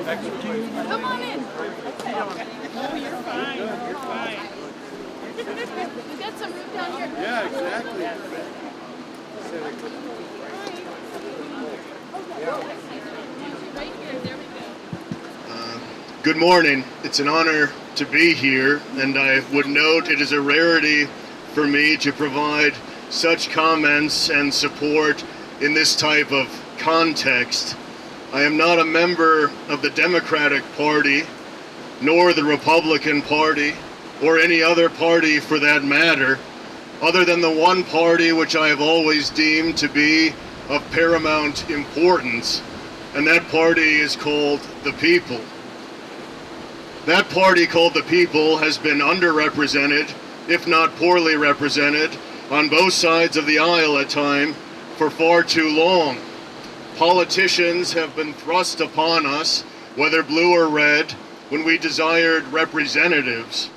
Come on in. Oh, you're fine. You're fine. We got some room down here. Yeah, exactly. Right here. There we go. Good morning. It's an honor to be here, and I would note it is a rarity for me to provide such comments and support in this type of context. I am not a member of the Democratic Party, nor the Republican Party, or any other party for that matter, other than the one party which I have always deemed to be of paramount importance, and that party is called the People. That party called the People has been underrepresented, if not poorly represented, on both sides of the aisle at times for far too long. Politicians have been thrust upon us, whether blue or red, when we desired representatives.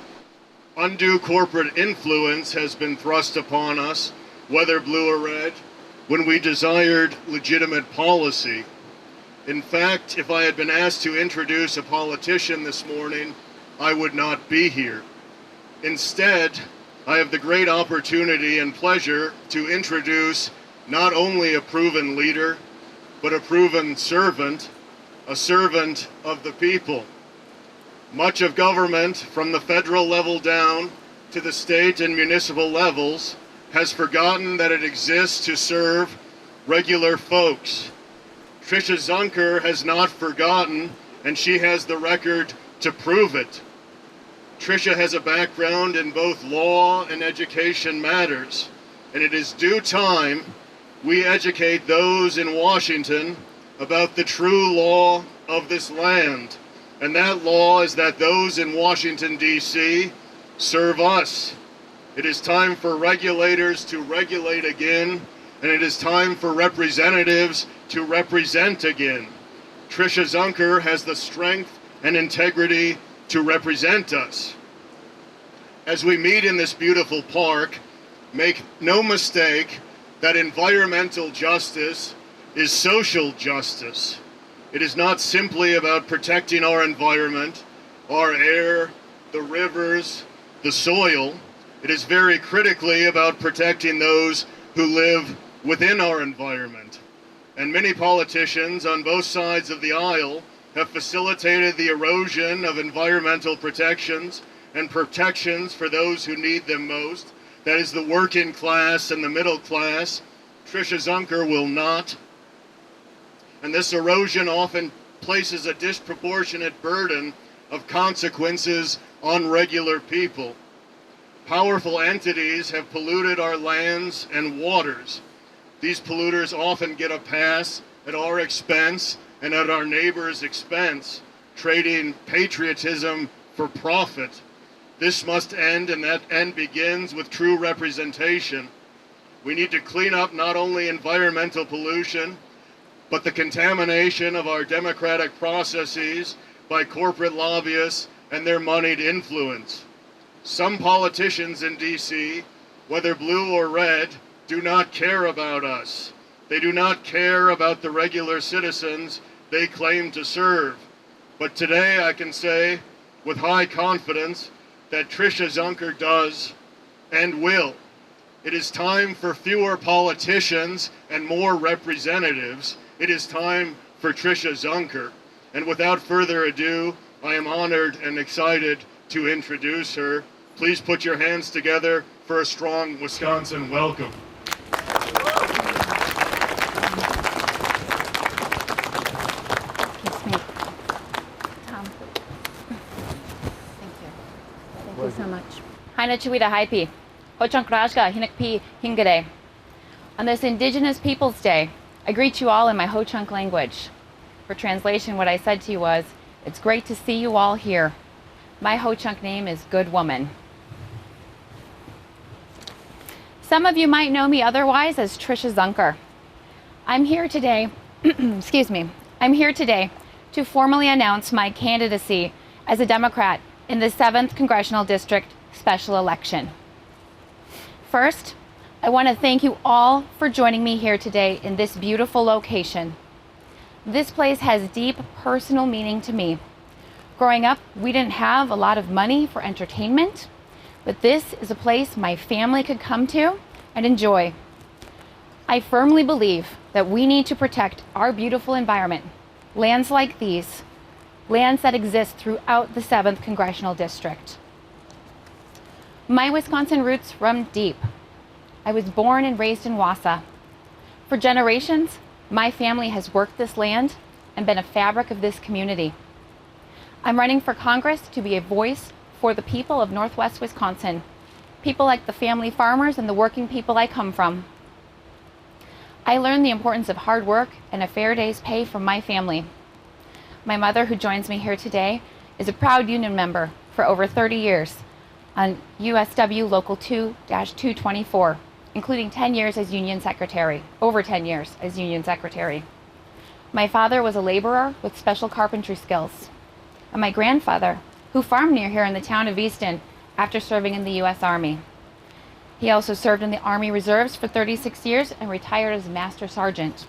Undue corporate influence has been thrust upon us, whether blue or red, when we desired legitimate policy. In fact, if I had been asked to introduce a politician this morning, I would not be here. Instead, I have the great opportunity and pleasure to introduce not only a proven leader, but a proven servant, a servant of the people. Much of government, from the federal level down to the state and municipal levels, has forgotten that it exists to serve regular folks. Tricia Zunker has not forgotten, and she has the record to prove it. Tricia has a background in both law and education matters, and it is due time we educate those in Washington about the true law of this land. And that law is that those in Washington, D.C. serve us. It is time for regulators to regulate again, and it is time for representatives to represent again. Tricia Zunker has the strength and integrity to represent us. As we meet in this beautiful park, make no mistake that environmental justice is social justice. It is not simply about protecting our environment, our air, the rivers, the soil. It is very critically about protecting those who live within our environment. And many politicians on both sides of the aisle have facilitated the erosion of environmental protections and protections for those who need them most. That is the working class and the middle class. Tricia Zunker will not. And this erosion often places a disproportionate burden of consequences on regular people. Powerful entities have polluted our lands and waters. These polluters often get a pass at our expense and at our neighbors' expense, trading patriotism for profit. This must end, and that end begins with true representation. We need to clean up not only environmental pollution, but the contamination of our democratic processes by corporate lobbyists and their moneyed influence. Some politicians in D.C., whether blue or red, do not care about us. They do not care about the regular citizens they claim to serve. But today I can say with high confidence that Tricia Zunker does and will. It is time for fewer politicians and more representatives. It is time for Tricia Zunker. And without further ado, I am honored and excited to introduce her. Please put your hands together for a strong Wisconsin welcome. Thank you so much. Haina Chiwida Haipi, Ho-Chunk Rajga Hinakpi Hingade. On this Indigenous Peoples Day, I greet you all in my Ho-Chunk language. For translation, what I said to you was, it's great to see you all here. My Ho-Chunk name is Good Woman. Some of you might know me otherwise as Tricia Zunker. I'm here today, I'm here today to formally announce my candidacy as a Democrat in the 7th Congressional District special election. First, I want to thank you all for joining me here today in this beautiful location. This place has deep personal meaning to me. Growing up, we didn't have a lot of money for entertainment, but this is a place my family could come to and enjoy. I firmly believe that we need to protect our beautiful environment, lands like these, lands that exist throughout the 7th Congressional District. My Wisconsin roots run deep. I was born and raised in Wausau. For generations, my family has worked this land and been a fabric of this community. I'm running for Congress to be a voice for the people of Northwest Wisconsin, people like the family farmers and the working people I come from. I learned the importance of hard work and a fair day's pay from my family. My mother, who joins me here today, is a proud union member for over 30 years on USW Local 2-224, including 10 years as union secretary, over 10 years as union secretary. My father was a laborer with special carpentry skills. And my grandfather, who farmed near here in the town of Easton after serving in the U.S. Army. He also served in the Army Reserves for 36 years and retired as Master Sergeant.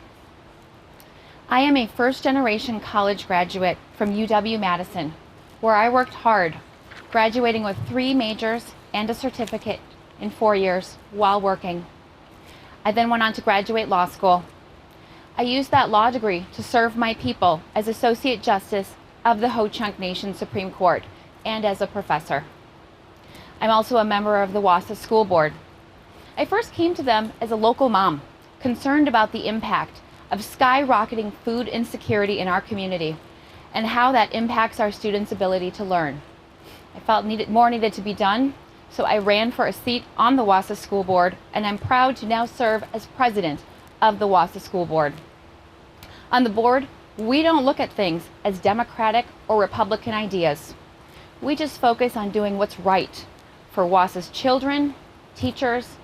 I am a first-generation college graduate from UW-Madison, where I worked hard, graduating with 3 majors and a certificate in 4 years while working. I then went on to graduate law school. I used that law degree to serve my people as Associate Justice of the Ho-Chunk Nation Supreme Court and as a professor. I'm also a member of the Wausau School Board. I first came to them as a local mom, concerned about the impact of skyrocketing food insecurity in our community and how that impacts our students' ability to learn. I felt more needed to be done, so I ran for a seat on the Wausau School Board, and I'm proud to now serve as president of the Wausau School Board. On the board, we don't look at things as Democratic or Republican ideas. We just focus on doing what's right for Wausau's children, teachers,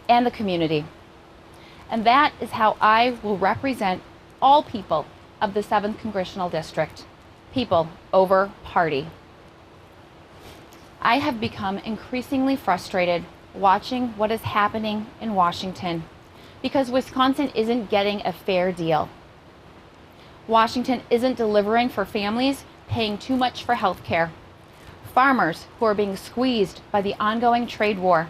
and the community. And that is how I will represent all people of the 7th Congressional District, people over party. I have become increasingly frustrated watching what is happening in Washington because Wisconsin isn't getting a fair deal. Washington isn't delivering for families paying too much for health care, farmers who are being squeezed by the ongoing trade war,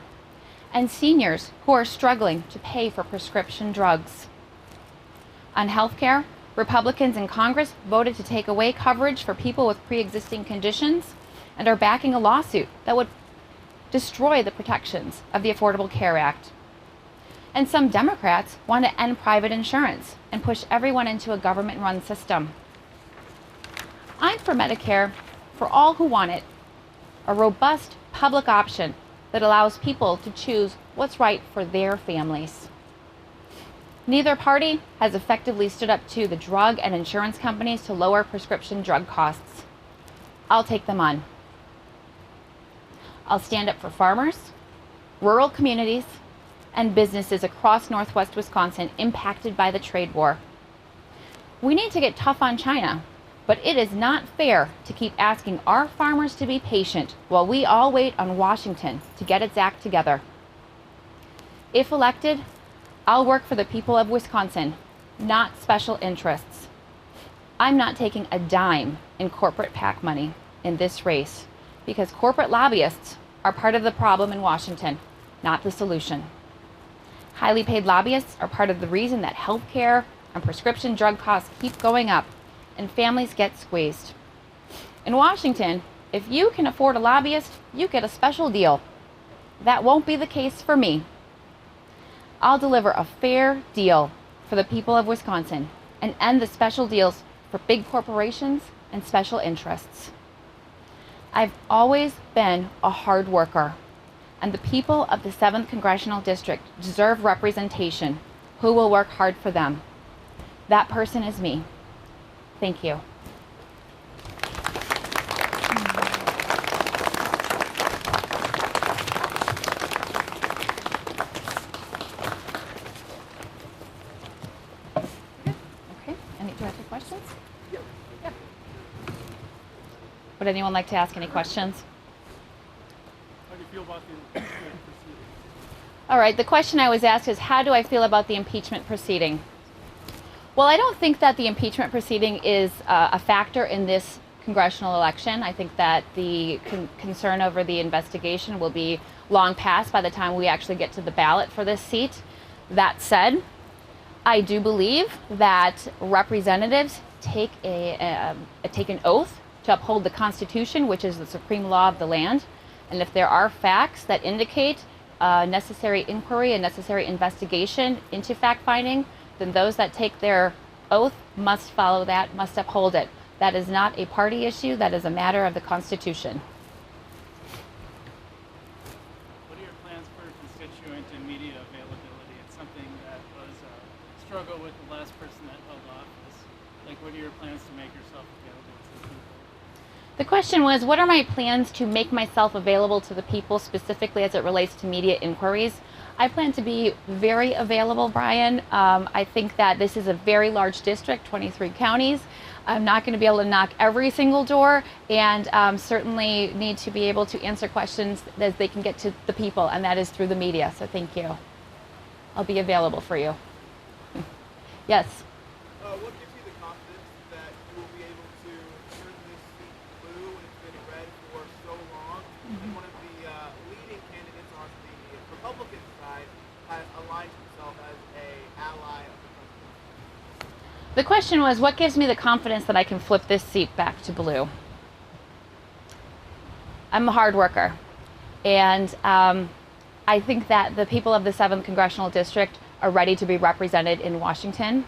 and seniors who are struggling to pay for prescription drugs. On health care, Republicans in Congress voted to take away coverage for people with pre-existing conditions and are backing a lawsuit that would destroy the protections of the Affordable Care Act. And some Democrats want to end private insurance and push everyone into a government-run system. I'm for Medicare for all who want it, a robust public option that allows people to choose what's right for their families. Neither party has effectively stood up to the drug and insurance companies to lower prescription drug costs. I'll take them on. I'll stand up for farmers, rural communities, and businesses across Northwest Wisconsin impacted by the trade war. We need to get tough on China, but it is not fair to keep asking our farmers to be patient while we all wait on Washington to get its act together. If elected, I'll work for the people of Wisconsin, not special interests. I'm not taking a dime in corporate PAC money in this race because corporate lobbyists are part of the problem in Washington, not the solution. Highly paid lobbyists are part of the reason that health care and prescription drug costs keep going up and families get squeezed. In Washington, if you can afford a lobbyist, you get a special deal. That won't be the case for me. I'll deliver a fair deal for the people of Wisconsin and end the special deals for big corporations and special interests. I've always been a hard worker, and the people of the 7th Congressional District deserve representation who will work hard for them. That person is me. Thank you. Okay, do I have any questions? Yeah. Would anyone like to ask any questions? How do you feel about the impeachment proceeding? All right, the question I was asked is, how do I feel about the impeachment proceeding? Well, I don't think that the impeachment proceeding is a factor in this congressional election. I think that the concern over the investigation will be long past by the time we actually get to the ballot for this seat. That said, I do believe that representatives take an oath to uphold the Constitution, which is the supreme law of the land. And if there are facts that indicate necessary inquiry and necessary investigation into fact-finding, then those that take their oath must follow that, must uphold it. That is not a party issue. That is a matter of the Constitution. What are your plans for constituent and media availability? It's something that was a struggle with the last person that held office. Like, what are your plans to make yourself available to the people? The question was, what are my plans to make myself available to the people, specifically as it relates to media inquiries? I plan to be very available, Brian. I think that this is a very large district, 23 counties. I'm not going to be able to knock every single door, and certainly need to be able to answer questions as they can get to the people, and that is through the media. So thank you. I'll be available for you. Yes. What gives you the confidence that you will be able to turn this seat blue when it's been red for so long? And one of the leading candidates on the Republican side has aligned himself as an ally of the president. The question was, what gives me the confidence that I can flip this seat back to blue? I'm a hard worker, and I think that the people of the 7th Congressional District are ready to be represented in Washington.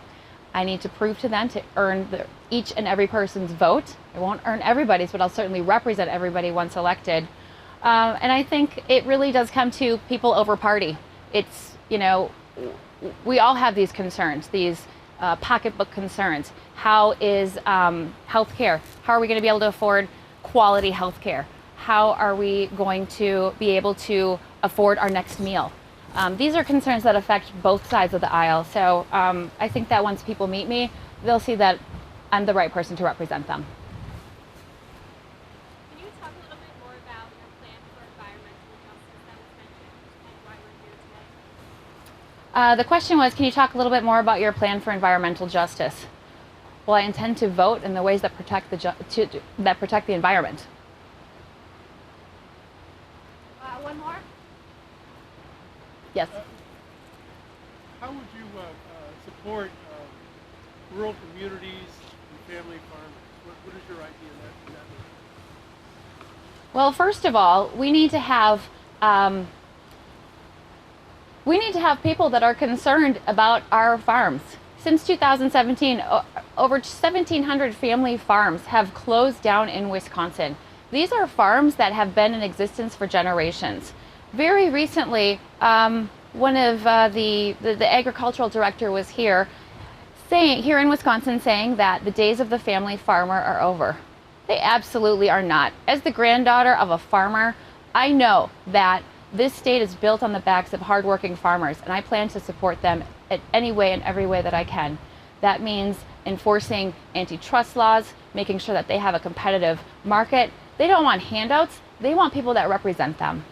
I need to prove to them to earn each and every person's vote. I won't earn everybody's, but I'll certainly represent everybody once elected. And I think it really does come to people over party. It's, you know, we all have these concerns, these pocketbook concerns. How is health care? How are we going to be able to afford quality health care? How are we going to be able to afford our next meal? These are concerns that affect both sides of the aisle. So I think that once people meet me, they'll see that I'm the right person to represent them. Can you talk a little bit more about your plan for environmental justice that was mentioned and why we're here today? The question was, can you talk a little bit more about your plan for environmental justice? Well, I intend to vote in the ways that protect the environment. One more? Yes. How would you support rural communities and family farmers? What is your idea in that regard? Well, first of all, we need to have people that are concerned about our farms. Since 2017, over 1,700 family farms have closed down in Wisconsin. These are farms that have been in existence for generations. Very recently, one of the agricultural director was here in Wisconsin saying that the days of the family farmer are over. They absolutely are not. As the granddaughter of a farmer, I know that this state is built on the backs of hardworking farmers, and I plan to support them in any way and every way that I can. That means enforcing antitrust laws, making sure that they have a competitive market. They don't want handouts. They want people that represent them.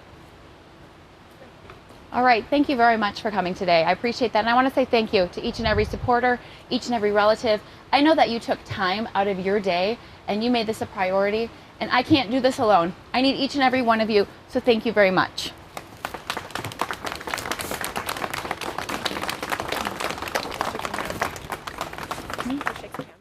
All right, thank you very much for coming today. I appreciate that. And I want to say thank you to each and every supporter, each and every relative. I know that you took time out of your day and you made this a priority, and I can't do this alone. I need each and every one of you, so thank you very much. Shake your hand.